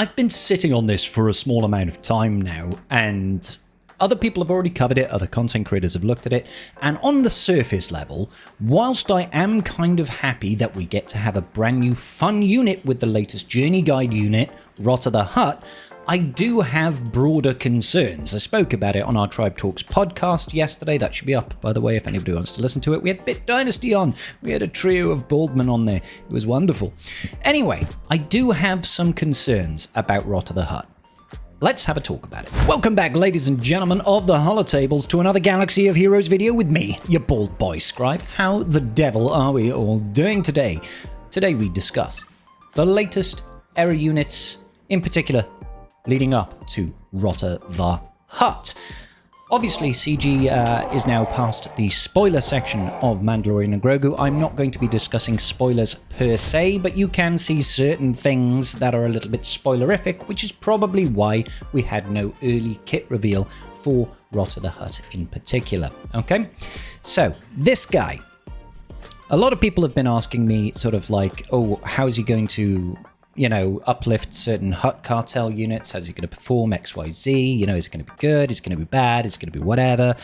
I've been sitting on this for a small amount of time now, and other people have already covered it, other content creators have looked at it, and on the surface level, whilst I am kind of happy that we get to have a brand new fun unit with the latest Journey Guide unit, Rotta the Hutt, I do have broader concerns. I spoke about it on our Tribe Talks podcast yesterday. That should be up, by the way, if anybody wants to listen to it. We had Bit Dynasty on. We had a trio of Baldman on there. It was wonderful. Anyway, I do have some concerns about Rotta the Hutt. Let's have a talk about it. Welcome back, ladies and gentlemen of the Holotables, to another Galaxy of Heroes video with me, your bald boy scribe. How the devil are we all doing today? Today we discuss the latest era units, in particular leading up to Rotta the Hutt. Obviously, CG is now past the spoiler section of Mandalorian and Grogu. I'm not going to be discussing spoilers per se, but you can see certain things that are a little bit spoilerific, which is probably why we had no early kit reveal for Rotta the Hutt in particular. Okay, so this guy. A lot of people have been asking me sort of like, oh, how is he going to, you know, uplift certain Hutt cartel units? How's he going to perform XYZ? You know, is it going to be good? Is it going to be bad? Is it going to be whatever?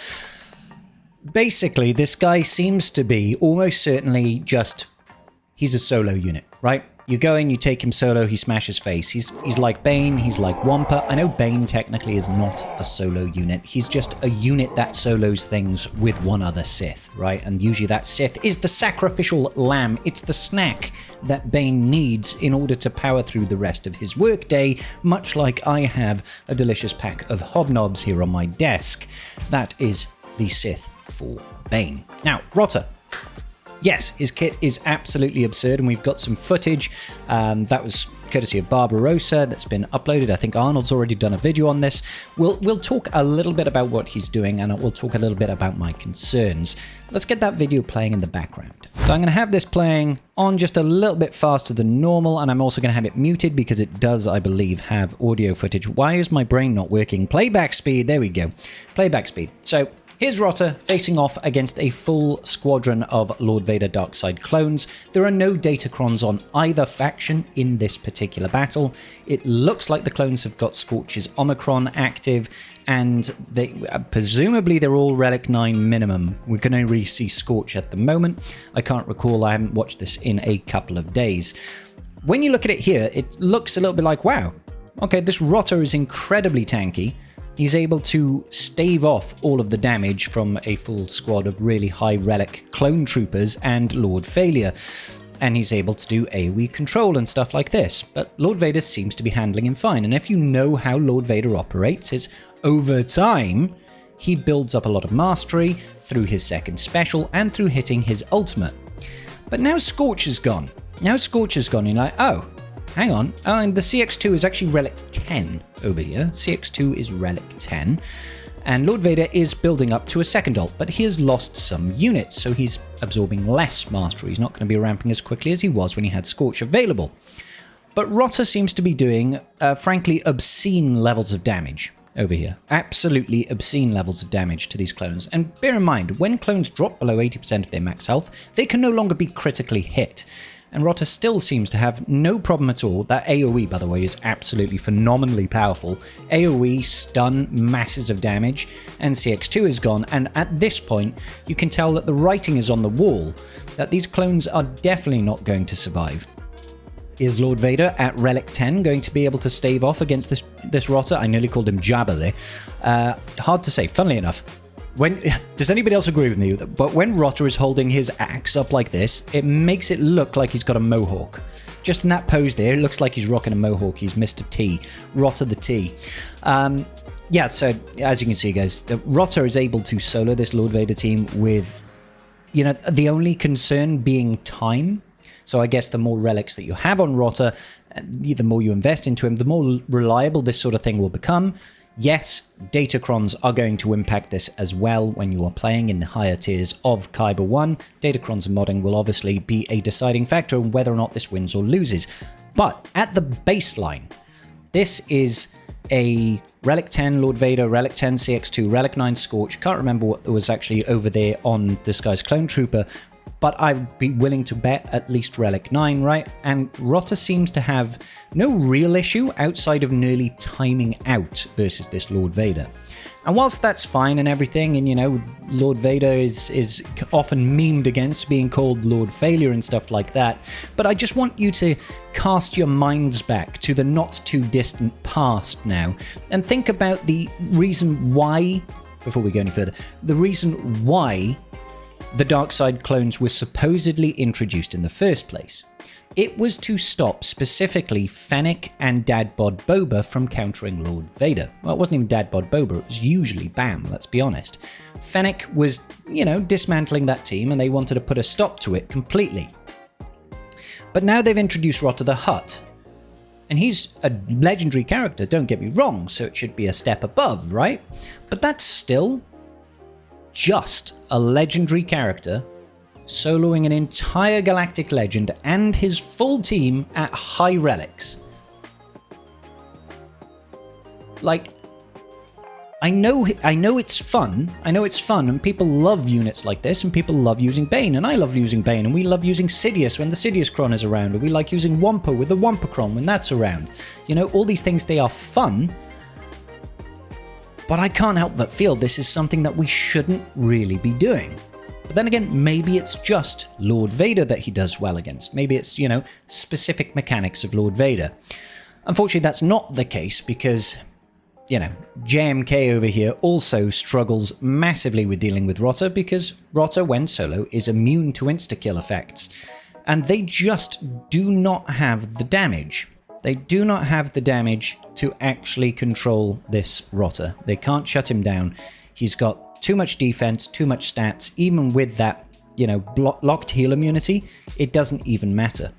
Basically, this guy seems to be almost certainly just, he's a solo unit, right? You go in, you take him solo, he smashes face. He's like Bane, he's like Wampa. I know Bane technically is not a solo unit. He's just a unit that solos things with one other Sith, right? And usually that Sith is the sacrificial lamb. It's the snack that Bane needs in order to power through the rest of his workday, much like I have a delicious pack of hobnobs here on my desk. That is the Sith for Bane. Now, Rotta. Yes, his kit is absolutely absurd, and we've got some footage that was courtesy of Barbarossa that's been uploaded. I think Arnold's already done a video on this. We'll talk a little bit about what he's doing, and we'll talk a little bit about my concerns. Let's get that video playing in the background. So I'm going to have this playing on just a little bit faster than normal, and I'm also going to have it muted because it does, I believe, have audio footage. Why is my brain not working? Playback speed, there we go. Playback speed. So here's Rotta facing off against a full squadron of Lord Vader Darkside clones. There are no datacrons on either faction in this particular battle. It looks like the clones have got Scorch's Omicron active, and they presumably they're all Relic 9 minimum. We can only really see Scorch at the moment. I can't recall, I haven't watched this in a couple of days. When you look at it here, it looks a little bit like, wow, okay, this Rotta is incredibly tanky. He's able to stave off all of the damage from a full squad of really high relic clone troopers and Lord Failure. And he's able to do AoE control and stuff like this. But Lord Vader seems to be handling him fine. And if you know how Lord Vader operates, is over time, he builds up a lot of mastery through his second special and through hitting his ultimate. But now Scorch is gone. Now Scorch is gone, you're like, oh, hang on. Oh, and the CX2 is actually Relic 10 over here. CX2 is Relic 10. And Lord Vader is building up to a second ult, but he has lost some units, so he's absorbing less mastery. He's not going to be ramping as quickly as he was when he had Scorch available. But Rotta seems to be doing, frankly, obscene levels of damage over here. Absolutely obscene levels of damage to these clones. And bear in mind, when clones drop below 80% of their max health, they can no longer be critically hit. And Rotta still seems to have no problem at all. That AoE, by the way, is absolutely phenomenally powerful. AoE, stun, masses of damage, and CX2 is gone. And at this point, you can tell that the writing is on the wall, that these clones are definitely not going to survive. Is Lord Vader at Relic 10 going to be able to stave off against this Rotta? I nearly called him Jabba there. Hard to say, funnily enough. Does anybody else agree with me? But when Rotta is holding his axe up like this, it makes it look like he's got a mohawk. Just in that pose there, it looks like he's rocking a mohawk. He's Mr. T. Rotta the T. Yeah, so as you can see, guys, Rotta is able to solo this Lord Vader team with, you know, the only concern being time. So I guess the more relics that you have on Rotta, the more you invest into him, the more reliable this sort of thing will become. Yes, datacrons are going to impact this as well when you are playing in the higher tiers of Kyber 1. Datacrons and modding will obviously be a deciding factor on whether or not this wins or loses. But at the baseline, this is a Relic 10 Lord Vader, Relic 10 CX2, Relic 9 Scorch. Can't remember what was actually over there on this guy's clone trooper. but I'd be willing to bet at least Relic 9, right? And Rotta seems to have no real issue outside of nearly timing out versus this Lord Vader. And whilst that's fine and everything, and you know, Lord Vader is often memed against being called Lord Failure and stuff like that, but I just want you to cast your minds back to the not too distant past now and think about the reason why, before we go any further, the reason why the dark side clones were supposedly introduced in the first place. It was to stop specifically Fennec and Dad Bod Boba from countering Lord Vader. Well, it wasn't even Dad Bod Boba, it was usually Bam, let's be honest. Fennec was, you know, dismantling that team and they wanted to put a stop to it completely. But now they've introduced Rotta the Hutt. And he's a legendary character, don't get me wrong, so it should be a step above, right? But that's still just a legendary character soloing an entire galactic legend and his full team at high relics. Like, I know it's fun. I know it's fun, and people love units like this, and people love using Bane, and I love using Bane, and we love using Sidious when the Sidious Cron is around, and we like using Wampa with the Wampa Cron when that's around. You know, all these things, they are fun, but I can't help but feel this is something that we shouldn't really be doing. But then again, maybe it's just Lord Vader that he does well against. Maybe it's, you know, specific mechanics of Lord Vader. Unfortunately, that's not the case because, you know, JMK over here also struggles massively with dealing with Rotta because Rotta, when solo, is immune to insta-kill effects. And they just do not have the damage. They do not have the damage to actually control this Rotta. They can't shut him down. He's got too much defense, too much stats. Even with that, you know, locked heal immunity, it doesn't even matter.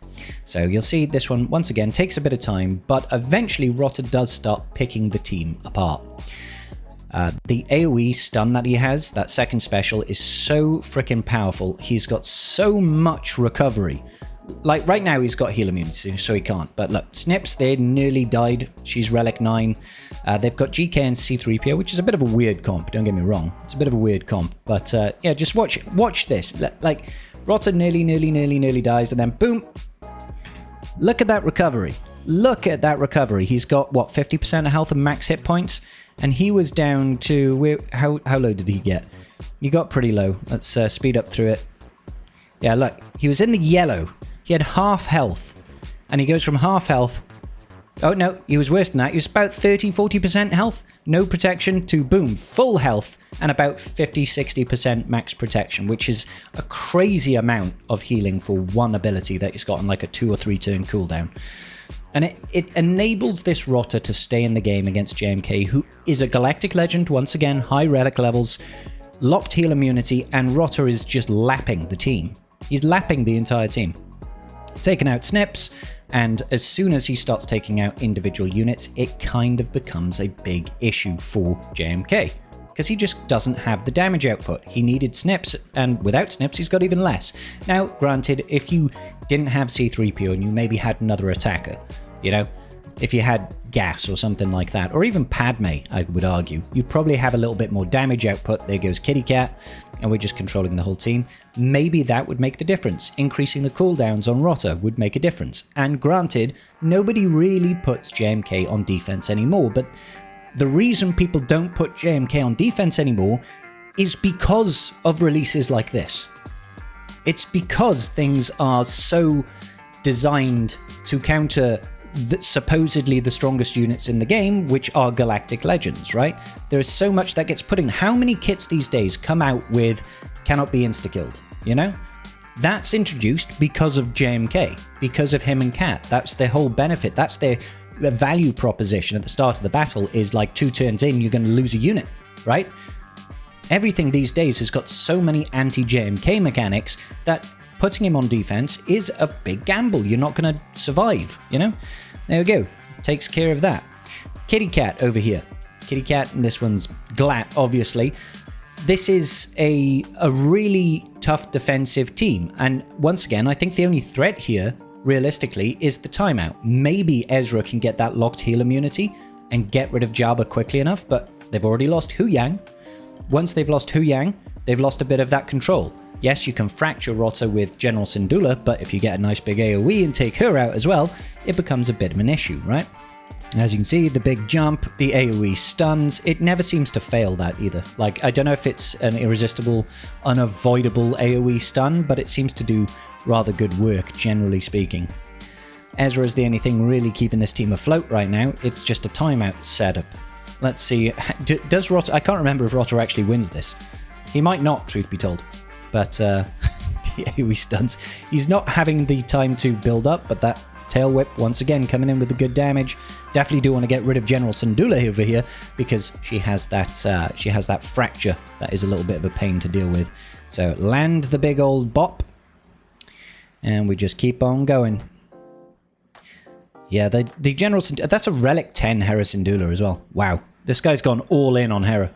So you'll see this one, once again, takes a bit of time, but eventually Rotta does start picking the team apart. The AoE stun that he has, that second special, is so freaking powerful. He's got so much recovery. Like, right now he's got heal immunity, so he can't. But look, Snips, they nearly died. She's Relic 9. They've got GK and C-3PO, which is a bit of a weird comp, don't get me wrong. It's a bit of a weird comp. But, yeah, just watch this. Like, Rotta nearly dies, and then boom. Look at that recovery. Look at that recovery. He's got, what, 50% of health and max hit points? And he was down to, how low did he get? He got pretty low. Let's speed up through it. Yeah, look, he was in the yellow. He had half health, and he goes from half health, oh no, he was worse than that, he was about 30-40% health, no protection, to boom, full health, and about 50-60% max protection, which is a crazy amount of healing for one ability that he's got on like a 2 or 3 turn cooldown. And it enables this Rotta to stay in the game against JMK, who is a galactic legend, once again, high relic levels, locked heal immunity, and Rotta is just lapping the team. He's lapping the entire team. Taking out Snips, and as soon as he starts taking out individual units, it kind of becomes a big issue for JMK, because he just doesn't have the damage output. He needed Snips, and without Snips, he's got even less. Now, granted, if you didn't have C-3PO and you maybe had another attacker, you know, if you had Gas or something like that, or even Padme, I would argue, you'd probably have a little bit more damage output. There goes Kitty Cat, and we're just controlling the whole team. Maybe that would make the difference. Increasing the cooldowns on Rotta would make a difference. And granted, nobody really puts JMK on defense anymore, but the reason people don't put JMK on defense anymore is because of releases like this. It's because things are so designed to counter supposedly the strongest units in the game, which are galactic legends, right? There is so much that gets put in. How many kits these days come out with cannot be insta-killed, you know? That's introduced because of JMK, because of him and Cat. That's their whole benefit. That's their value proposition at the start of the battle, is like 2 turns in, you're going to lose a unit, right? Everything these days has got so many anti-JMK mechanics that putting him on defense is a big gamble. You're not going to survive, you know? There we go. Takes care of that. Kitty Cat over here. Kitty Cat, and this one's Glat, obviously. This is a really tough defensive team. And once again, I think the only threat here, realistically, is the timeout. Maybe Ezra can get that locked heal immunity and get rid of Jabba quickly enough, but they've already lost Hu Yang. Once they've lost Hu Yang, they've lost a bit of that control. Yes, you can fracture Rotta with General Syndulla, but if you get a nice big AoE and take her out as well, it becomes a bit of an issue, right? As you can see, the big jump, the AoE stuns, it never seems to fail that either. Like, I don't know if it's an irresistible, unavoidable AoE stun, but it seems to do rather good work, generally speaking. Ezra is the only thing really keeping this team afloat right now. It's just a timeout setup. Let's see, does Rotta... I can't remember if Rotta actually wins this. He might not, truth be told. But, the AoE stuns. He's not having the time to build up, but that tail whip, once again, coming in with the good damage. Definitely do want to get rid of General Syndulla over here, because she has that fracture that is a little bit of a pain to deal with. So, land the big old bop. And we just keep on going. Yeah, the General Syndulla, that's a Relic 10 Hera Syndulla as well. Wow. This guy's gone all in on Hera.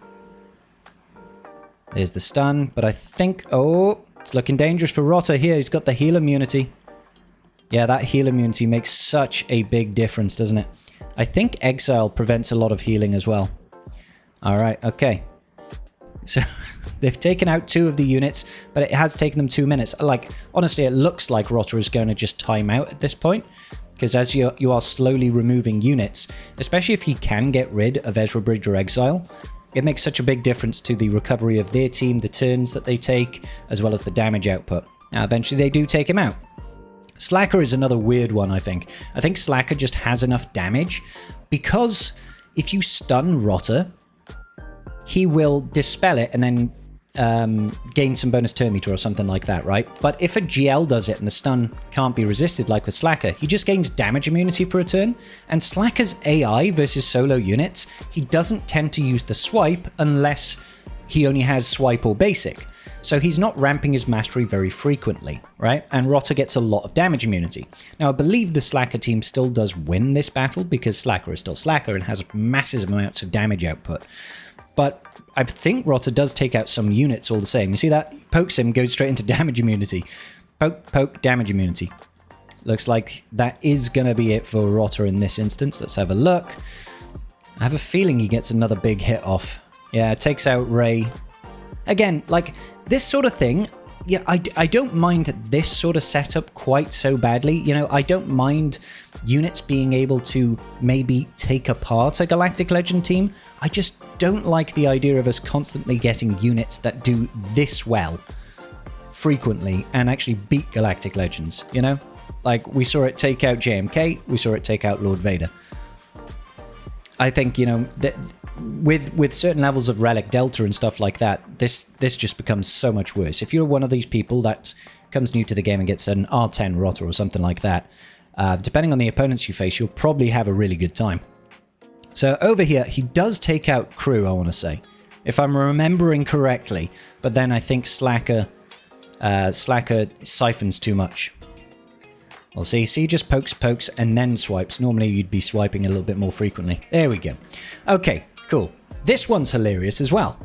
There's the stun, but I think... Oh, it's looking dangerous for Rotta here. He's got the heal immunity. Yeah, that heal immunity makes such a big difference, doesn't it? I think Exile prevents a lot of healing as well. Alright, okay. So, they've taken out 2 of the units, but it has taken them 2 minutes. Like, honestly, it looks like Rotta is going to just time out at this point. Because as you are slowly removing units, especially if you can get rid of Ezra Bridge or Exile, it makes such a big difference to the recovery of their team, the turns that they take, as well as the damage output. Now, eventually they do take him out. Slacker is another weird one, I think. I think Slacker just has enough damage because if you stun Rotta, he will dispel it and then gain some bonus turn meter or something like that, right? But if a GL does it and the stun can't be resisted like with Slacker, he just gains damage immunity for a turn. And Slacker's AI versus solo units, he doesn't tend to use the swipe unless he only has swipe or basic. So he's not ramping his mastery very frequently, right? And Rotta gets a lot of damage immunity. Now, I believe the Slacker team still does win this battle because Slacker is still Slacker and has massive amounts of damage output. But I think Rotta does take out some units all the same. You see that? Pokes him, goes straight into damage immunity. Poke, poke, damage immunity. Looks like that is going to be it for Rotta in this instance. Let's have a look. I have a feeling he gets another big hit off. Yeah, takes out Rey. Again, like, this sort of thing, yeah, I don't mind this sort of setup quite so badly. You know, I don't mind units being able to maybe take apart a Galactic Legend team. I just don't like the idea of us constantly getting units that do this well frequently and actually beat Galactic Legends, you know? Like, we saw it take out JMK, we saw it take out Lord Vader. I think, you know, that with certain levels of Relic Delta and stuff like that, this just becomes so much worse. If you're one of these people that comes new to the game and gets an R10 Rotta or something like that, depending on the opponents you face, you'll probably have a really good time. So over here, he does take out Crew, I want to say, if I'm remembering correctly, but then I think Slacker siphons too much. Well, see, he just pokes and then swipes. Normally, you'd be swiping a little bit more frequently. There we go. Okay, cool. This one's hilarious as well,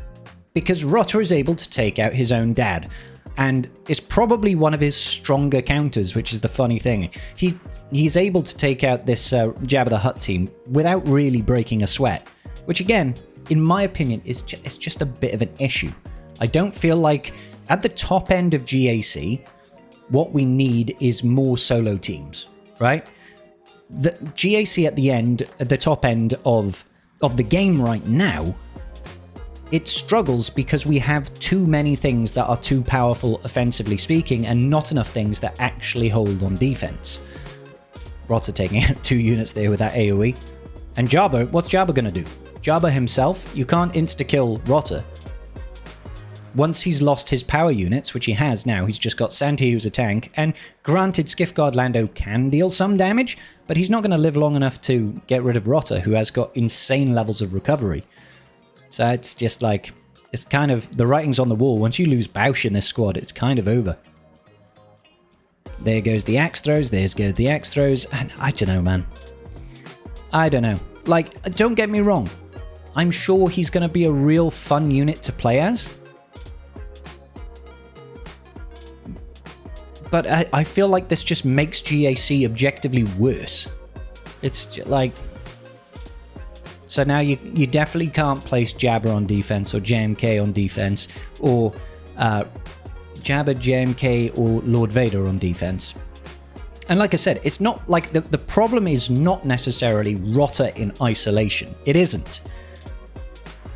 because Rotta is able to take out his own dad, and it's probably one of his stronger counters, which is the funny thing. He's able to take out this Jabba the Hutt team without really breaking a sweat, which again, in my opinion, is it's just a bit of an issue. I don't feel like at the top end of GAC, what we need is more solo teams, right? The GAC at the top end of the game right now, it struggles because we have too many things that are too powerful offensively speaking and not enough things that actually hold on defense. Rotta taking out 2 units there with that AoE. And Jabba, what's Jabba going to do? Jabba himself, you can't insta-kill Rotta. Once he's lost his power units, which he has now, he's just got Santi who's a tank, and granted Skiffguard Lando can deal some damage, but he's not going to live long enough to get rid of Rotta, who has got insane levels of recovery. So it's just like, it's kind of, the writing's on the wall. Once you lose Bausch in this squad, it's kind of over. There goes the axe throws, there's goes the axe throws, and I don't know, man. I don't know. Like, don't get me wrong. I'm sure he's going to be a real fun unit to play as. But I feel like this just makes GAC objectively worse. It's just like... So now you definitely can't place Jabba on defense or JMK on defense or Jabba, JMK, or Lord Vader on defense. And like I said, it's not like the problem is not necessarily Rotta in isolation. It isn't.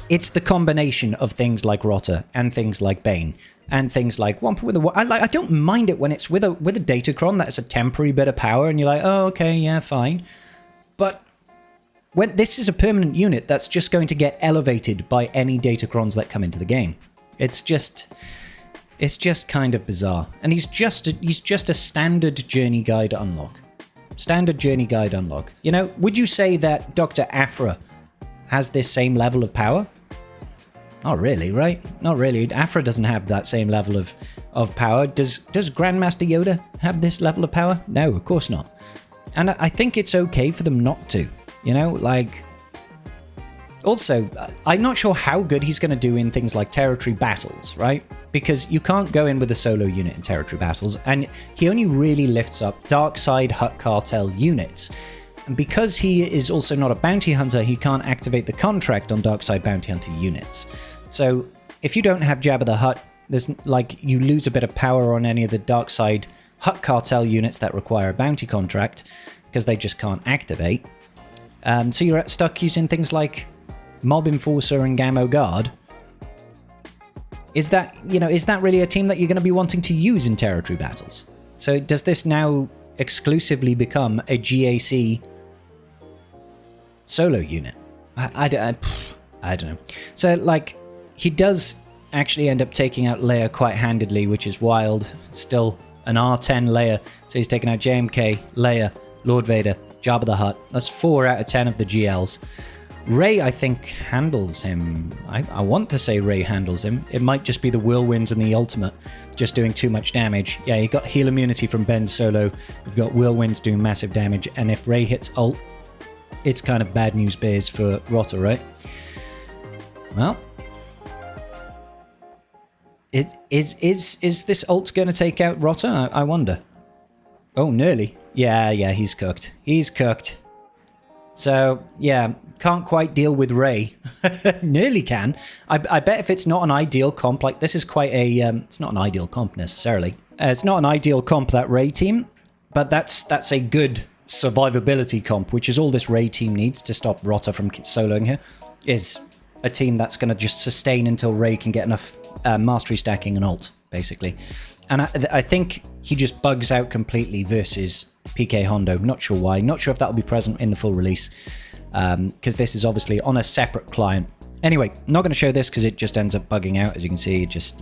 It's the combination of things like Rotta and things like Bane and things like Wampa with a... I don't mind it when it's with a Datacron that's a temporary bit of power and you're like, oh, okay, yeah, fine. But when this is a permanent unit that's just going to get elevated by any Datacrons that come into the game. It's just kind of bizarre. And he's just a standard journey guide unlock. Standard journey guide unlock. You know, would you say that Dr. Aphra has this same level of power? Not really, right? Not really. Aphra doesn't have that same level of power. Does Grandmaster Yoda have this level of power? No, of course not. And I think it's okay for them not to. You know, like... Also, I'm not sure how good he's going to do in things like territory battles, right? Because you can't go in with a solo unit in territory battles, and he only really lifts up dark side Hutt Cartel units. And because he is also not a bounty hunter, he can't activate the contract on dark side bounty hunter units. So if you don't have Jabba the Hutt, there's like you lose a bit of power on any of the dark side Hutt Cartel units that require a bounty contract because they just can't activate. So you're stuck using things like Mob Enforcer and Gammo Guard. Is that really a team that you're going to be wanting to use in territory battles? So does this now exclusively become a GAC solo unit? I don't know. So like he does actually end up taking out Leia quite handedly, which is wild. Still an R10 Leia. So he's taken out JMK, Leia, Lord Vader, Jabba the Hutt. That's 4 out of 10 of the GLs. Rey, I think, handles him. I want to say Rey handles him. It might just be the Whirlwinds and the Ultimate just doing too much damage. Yeah, you got heal immunity from Ben Solo. You've got Whirlwinds doing massive damage. And if Rey hits ult, it's kind of bad news bears for Rotta, right? Well, is this ult going to take out Rotta? I wonder. Oh, nearly. Yeah, he's cooked. He's cooked. So, yeah, can't quite deal with Rey. Nearly can. I bet if it's not an ideal comp, like this is quite a... it's not an ideal comp necessarily. It's not an ideal comp, that Rey team, but that's a good survivability comp, which is all this Rey team needs to stop Rotta from soloing her, is a team that's going to just sustain until Rey can get enough mastery stacking and ult, basically. And I think he just bugs out completely versus PK Hondo. Not sure why. Not sure if that'll be present in the full release. Because this is obviously on a separate client. Anyway, not going to show this because it just ends up bugging out. As you can see, it just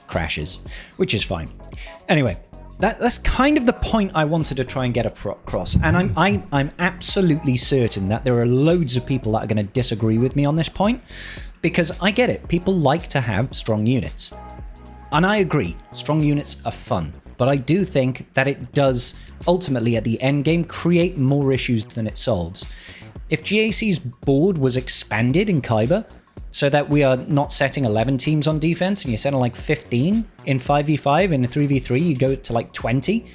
crashes, which is fine. Anyway, that's kind of the point I wanted to try and get across. And I'm absolutely certain that there are loads of people that are going to disagree with me on this point. Because I get it. People like to have strong units. And I agree, strong units are fun, but I do think that it does ultimately at the end game create more issues than it solves. If GAC's board was expanded in Kyber so that we are not setting 11 teams on defense and you're setting like 15 in 5v5, in a 3v3 you go to like 20,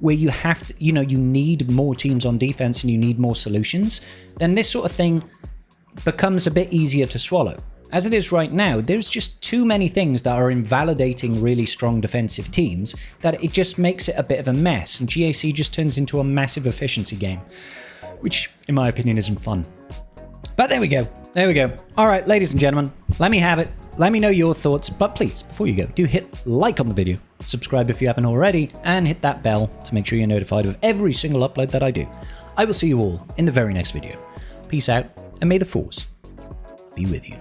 where you have to, you need more teams on defense and you need more solutions, then this sort of thing becomes a bit easier to swallow. As it is right now, there's just too many things that are invalidating really strong defensive teams that it just makes it a bit of a mess, and GAC just turns into a massive efficiency game, which, in my opinion, isn't fun. But there we go. There we go. All right, ladies and gentlemen, let me have it. Let me know your thoughts, but please, before you go, do hit like on the video, subscribe if you haven't already, and hit that bell to make sure you're notified of every single upload that I do. I will see you all in the very next video. Peace out, and may the Force be with you.